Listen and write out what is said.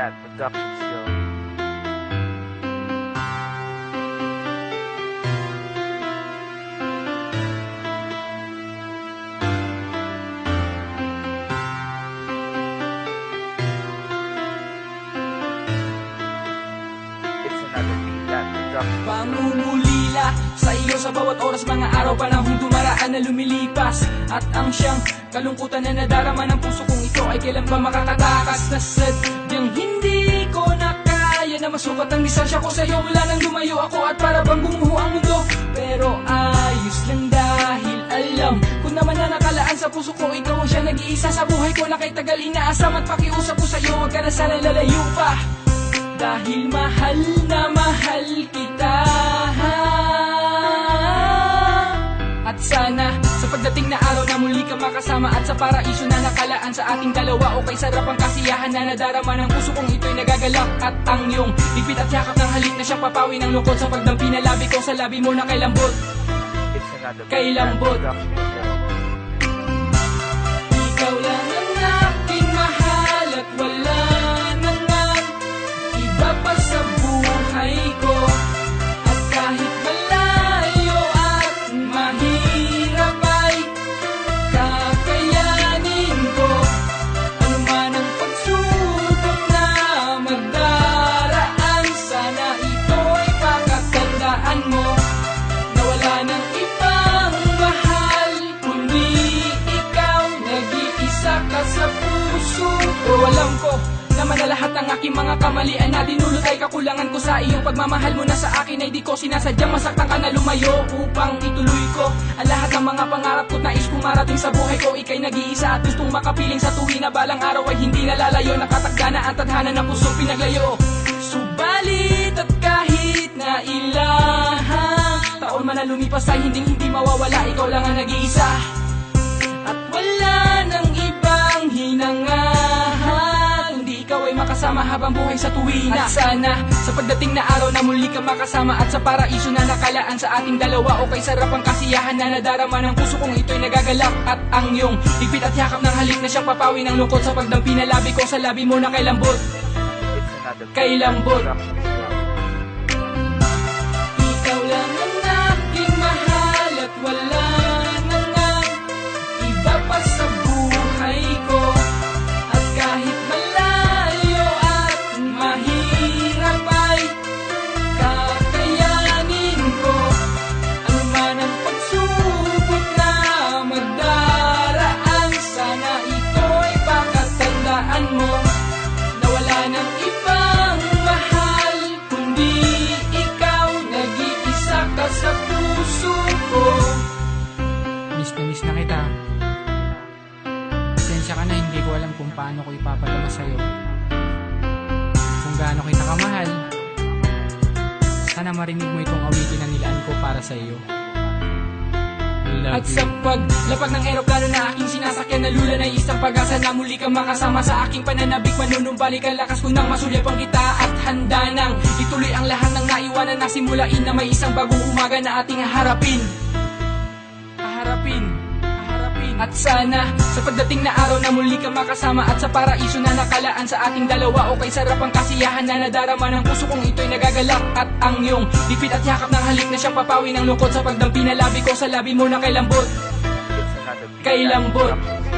Cat Productions, yo. It's another Beat Cat Productions. Pangungulila sa iyo sa bawat oras, mga araw, panahong dumaraan na lumilipas. At ang siyang kalungkutan na nadarama ng puso kong ito ay kailan ba makakatakas. Na sadyang hindi ko na kaya na masukat ang distansya ko sa iyo. Mula nang lumayo ako at para bang gumuho ang mundo. Pero ayos lang dahil alam ko naman na nakalaan sa puso ko. Ikaw ang siya nag-iisa sa buhay ko na kay tagal inaasam. At pakiusap ko sa iyo, huwag ka na sana lalayo pa. Dahil mahal na mahal kita. At sana sa pagdating na araw na muli ka makasama, at sa paraiso na nakalaan sa ating dalawa, o kay sarap ang kasiyahan na nadarama ng puso kong ito'y nagagalak. At ang iyong bigpit at yakap ng halik na siyang papawi ng lungkot sa pagdampi na labi ko sa labi mo na kay lambot. It's another Kay Beat Cat lambot. Productions, yo. Ikaw lang ang aking mahal at wala naman iba pa sa buhay ko. At kahit malayo at mahirap ay kakayanin ko. Ano man ang pagsubok na magdaraan, sana ito'y pakatandaan mo na wala nang ibang mahal kundi ikaw. Nag-iisa ka sa puso ko. Alam ko naman na lahat ng aking mga kamalian na dinulot ay kakulangan ko sa iyong pagmamahal mo na sa akin ay di ko sinasadyang masaktan ka na lumayo upang ituloy ko ang lahat ng mga pangarap ko't nais kong marating sa buhay ko. Ika'y nag-iisa at gustong makapiling sa tuwi na balang araw ay hindi nalalayo. Nakatakda na ang tadhana ng pusong pinaglayo. Subalit at kahit na ilang taon man na lumipas ay hindi mawawala. Ikaw lang ang nag-iisa at wala nang ibang hinangahan kundi ikaw ay makasama habang buhay sa tuwina. At sana sa pagdating na araw na muli ka makasama, at sa paraiso na nakalaan sa ating dalawa, o kay sarap ang kasiyahan na nadarama ng puso kong ito'y nagagalak. At ang iyong higpit at yakap ng halik na siyang papawi ng lungkot sa pagdampi na labi ko sa labi mo na kay lambot. It's another Kay Beat Cat lambot. Productions, yo. Ikaw lang ang aking mahal at wala naman iba pa sa buhay ko. At kahit malayo at mahirap ay kakayanin ko. Ano man ang pagsubok na magdaraan, sana ito'y pakatandaan mo na wala nang ibang mahal kundi ikaw. Nag-iisa ka sa puso ko. Miss na kita. Pasensya ka na, hindi ko alam kung paano ko ipapadama sa'yo. Kung gaano kita kamahal. Sana marinig mo itong awitin na nilaan ko para sa iyo. At sa paglapag ng eroplano na aking sinasakyan, nalulan ay isang pag-asa na muli kang makasama sa aking pananabik. Manunumbalik ang lakas ko nang masulyapang kita, at handa nang ituloy ang lahat ng naiwanan na simulain, na may isang bagong umaga na ating haharapin. At sana sa pagdating na araw na muli kang makasama, at sa paraiso na nakalaan sa ating dalawa, o kay sarap ang kasiyahan na nadarama ng puso kong ito'y nagagalak. At ang iyong bigpit at yakap ng halik na siyang papawi ng lungkot sa pagdampi na labi ko sa labi mo na kay lambot. It's another Beat Kay Cat lambot. Productions,